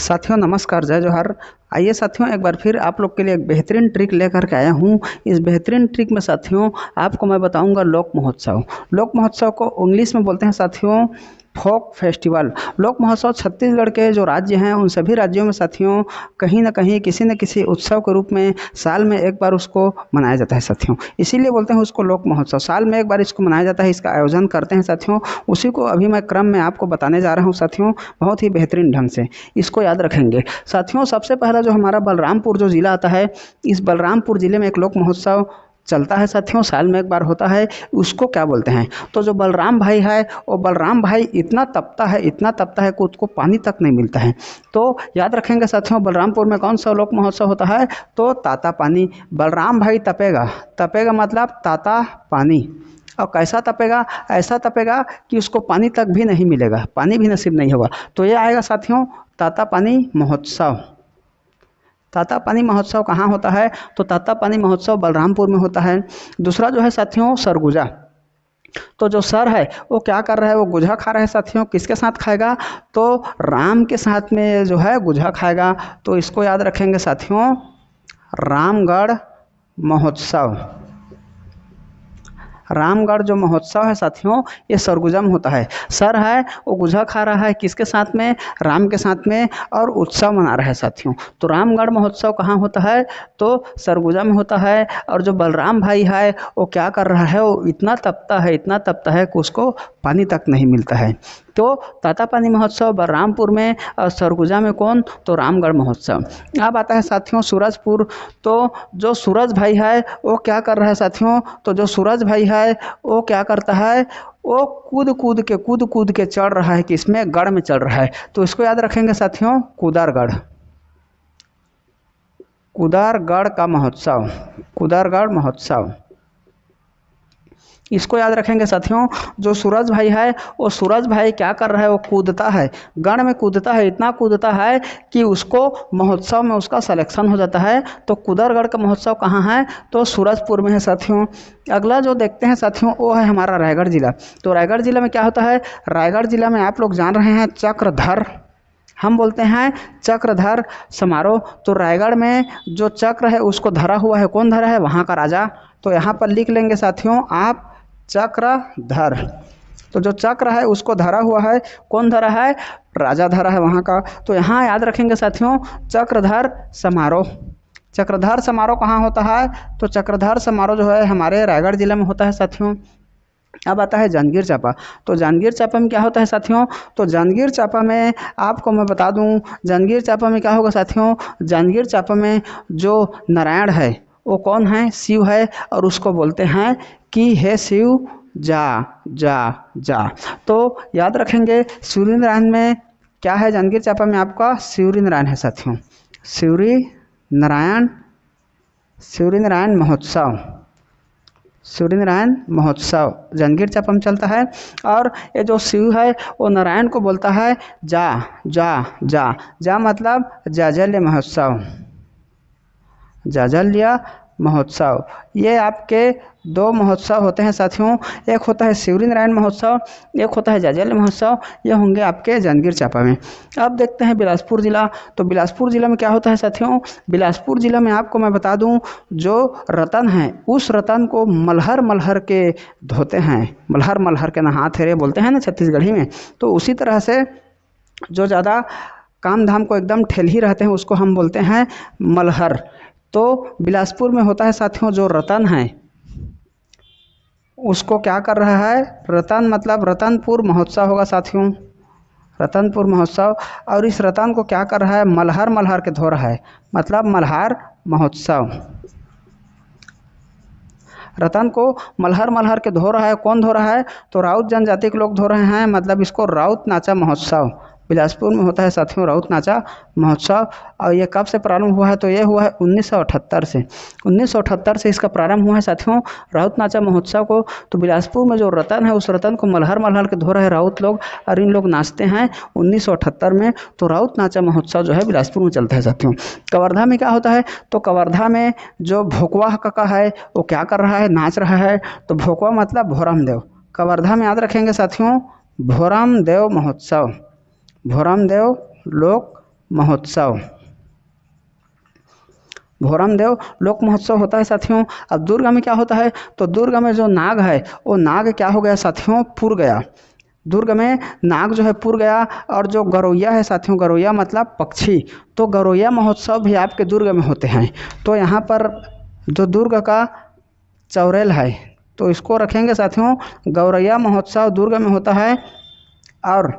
साथियों नमस्कार, जय जोहार। आइए साथियों, एक बार फिर आप लोग के लिए एक बेहतरीन ट्रिक लेकर के आया हूँ। इस बेहतरीन ट्रिक में साथियों आपको मैं बताऊंगा लोक महोत्सव। लोक महोत्सव को इंग्लिश में बोलते हैं साथियों फोक फेस्टिवल। लोक महोत्सव छत्तीसगढ़ के जो राज्य हैं उन सभी राज्यों में साथियों कहीं ना कहीं किसी न किसी उत्सव के रूप में साल में एक बार उसको मनाया जाता है साथियों। इसीलिए बोलते हैं उसको लोक महोत्सव। साल में एक बार इसको मनाया जाता है, इसका आयोजन करते हैं साथियों। उसी को अभी मैं क्रम में आपको बताने जा रहा हूँ साथियों, बहुत ही बेहतरीन ढंग से इसको याद रखेंगे साथियों। सबसे पहला जो हमारा बलरामपुर जो ज़िला आता है, इस बलरामपुर ज़िले में एक लोक महोत्सव चलता है साथियों, साल में एक बार होता है। उसको क्या बोलते हैं, तो जो बलराम भाई है वो बलराम भाई इतना तपता है कि उसको पानी तक नहीं मिलता है। तो याद रखेंगे साथियों, बलरामपुर में कौन सा लोक महोत्सव होता है, तो ताता पानी। बलराम भाई तपेगा, तपेगा मतलब ताता पानी। और कैसा तपेगा, ऐसा तपेगा कि उसको पानी तक भी नहीं मिलेगा, पानी भी नसीब नहीं होगा। तो ये आएगा साथियों ताता पानी महोत्सव। ताता पानी महोत्सव कहाँ होता है, तो ताता पानी महोत्सव बलरामपुर में होता है। दूसरा जो है साथियों सरगुजा। तो जो सर है वो क्या कर रहा है, वो गुझा खा रहा है साथियों। किसके साथ खाएगा, तो राम के साथ में जो है गुझा खाएगा। तो इसको याद रखेंगे साथियों रामगढ़ महोत्सव। रामगढ़ जो महोत्सव है साथियों ये सरगुजा में होता है। सर है वो गुझा खा रहा है किसके साथ में, राम के साथ में, और उत्सव मना रहा है साथियों। तो रामगढ़ महोत्सव कहाँ होता है, तो सरगुजा में होता है। और जो बलराम भाई है वो क्या कर रहा है, वो इतना तपता है कि उसको पानी तक नहीं मिलता है। तो ताता पानी महोत्सव बलरामपुर में और सरगुजा में कौन, तो रामगढ़ महोत्सव। अब आता है साथियों सूरजपुर। तो जो सूरज भाई है वो क्या कर रहा है साथियों, तो जो सूरज भाई है वो क्या करता है, वो कूद कूद के चढ़ रहा है, किसमें, गढ़ में चढ़ रहा है। तो इसको याद रखेंगे साथियों कुदारगढ़। कुदारगढ़ का महोत्सव, कुदारगढ़ महोत्सव इसको याद रखेंगे साथियों। जो सूरज भाई है वो सूरज भाई क्या कर रहा है, वो कूदता है, गढ़ में कूदता है, इतना कूदता है कि उसको महोत्सव में उसका सिलेक्शन हो जाता है। तो कुदारगढ़ का महोत्सव कहाँ है, तो सूरजपुर में है साथियों। अगला जो देखते हैं साथियों वो है हमारा रायगढ़ जिला। तो रायगढ़ जिला में क्या होता है, रायगढ़ जिला में आप लोग जान रहे हैं चक्रधर, हम बोलते हैं चक्रधर समारोह। तो रायगढ़ में जो चक्र है उसको धरा हुआ है, कौन धरा है, वहाँ का राजा। तो यहाँ पर लिख लेंगे साथियों आप चक्रधर। तो जो चक्र है उसको धरा हुआ है, कौन धरा है, राजा धरा है वहाँ का। तो यहाँ याद रखेंगे साथियों चक्रधर समारोह। चक्रधर समारोह कहाँ होता है, तो चक्रधर समारोह जो है हमारे रायगढ़ जिले में होता है साथियों। अब आता है जांजगीर चांपा। तो जांजगीर चांपा में क्या होता है साथियों, तो जांजगीर चांपा में आपको मैं बता दूं, जांजगीर चांपा में क्या होगा साथियों, जांजगीर चांपा में जो नारायण है वो कौन है, शिव है। और उसको बोलते हैं कि हे शिव जा जा जा। तो याद रखेंगे सूर्य नारायण में क्या है, जांजगीर चांपा में आपका सूर्य नारायण है साथियों। सूर्य नारायण महोत्सव, सूर्य नारायण महोत्सव जांजगीर चांपा में चलता है। और ये जो शिव है वो नारायण को बोलता है जा जा जा जा, मतलब जाजल्य महोत्सव, जाजल्य महोत्सव। ये आपके दो महोत्सव होते हैं साथियों, एक होता है सूर्य नारायण महोत्सव, एक होता है जाजल्य महोत्सव। ये होंगे आपके जांजगीर चांपा में। अब देखते हैं बिलासपुर जिला। तो बिलासपुर जिला में क्या होता है साथियों, बिलासपुर जिला में आपको मैं बता दूं जो रतन है उस रतन को मल्हर मल्हर के धोते हैं, मल्हर मल्हर के नहाते रे बोलते हैं ना छत्तीसगढ़ी में। तो उसी तरह से जो ज़्यादा काम धाम को एकदम ठेलही रहते हैं उसको हम बोलते हैं मल्हर। तो बिलासपुर में होता है साथियों जो रतन है उसको क्या कर रहा है, रतन मतलब रतनपुर महोत्सव होगा साथियों, रतनपुर महोत्सव। और इस रतन को क्या कर रहा है, मल्हर मल्हर के धो रहा है, मतलब मल्हार महोत्सव। रतन को मल्हर मल्हर के धो रहा है, कौन धो रहा है, तो राउत जनजाति के लोग धो रहे हैं, मतलब इसको राउत नाचा महोत्सव बिलासपुर में होता है साथियों, राउत नाचा महोत्सव। और ये कब से प्रारंभ हुआ है, तो ये हुआ है 1978 से, 1978 से इसका प्रारंभ हुआ है साथियों राउत नाचा महोत्सव को। तो बिलासपुर में जो रतन है उस रतन को मल्हर मल्हर के धो रहे हैं राउत लोग, और इन लोग नाचते हैं 1978 में। तो राउत नाचा महोत्सव जो है बिलासपुर में चलता है साथियों। कवर्धा में क्या होता है, तो कवर्धा में जो भोकवा काका है वो क्या कर रहा है, नाच रहा है। तो भोकवा मतलब भोरम देव। कवर्धा में याद रखेंगे साथियों भोरम देव महोत्सव, भोरम देव लोक महोत्सव। भोरमदेव लोक महोत्सव होता है साथियों। अब दुर्ग में क्या होता है, तो दुर्ग में जो नाग है वो नाग क्या हो गया साथियों, पुर गया। दुर्ग में नाग जो है पुर गया। और जो गौरैया है साथियों, गौरैया मतलब पक्षी, तो गौरैया महोत्सव भी आपके दुर्ग में होते हैं। तो यहाँ पर जो दुर्ग का चौरेल है तो इसको रखेंगे साथियों, गौरैया महोत्सव दुर्ग में होता है। और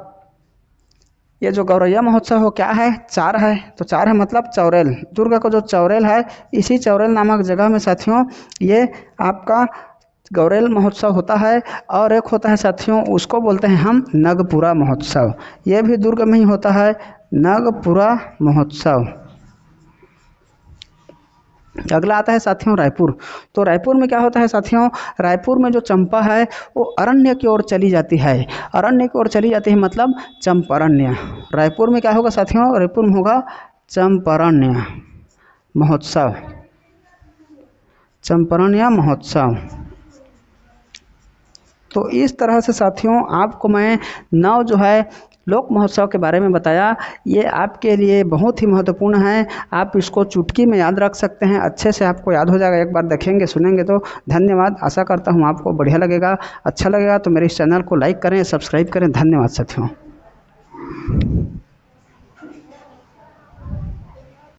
ये जो गौरैया महोत्सव हो क्या है, चार है, तो चार है मतलब चौरेल। दुर्ग का जो चौरेल है, इसी चौरेल नामक जगह में साथियों ये आपका गौरेल महोत्सव होता है। और एक होता है साथियों, उसको बोलते हैं हम नगपुरा महोत्सव। ये भी दुर्ग में ही होता है, नगपुरा महोत्सव। अगला आता है साथियों रायपुर। तो रायपुर में क्या होता है साथियों, रायपुर में जो चंपा है वो अरण्य की ओर चली जाती है। अरण्य की ओर चली जाती है मतलब चंपारण्य। रायपुर में क्या होगा साथियों, रायपुर में होगा चंपारण्य महोत्सव, चंपारण्य महोत्सव। तो इस तरह से साथियों आपको मैं 9 जो है लोक महोत्सव के बारे में बताया। ये आपके लिए बहुत ही महत्वपूर्ण है, आप इसको चुटकी में याद रख सकते हैं, अच्छे से आपको याद हो जाएगा एक बार देखेंगे सुनेंगे तो। धन्यवाद, आशा करता हूँ आपको बढ़िया लगेगा। अच्छा लगेगा तो मेरे इस चैनल को लाइक करें, सब्सक्राइब करें। धन्यवाद साथियों।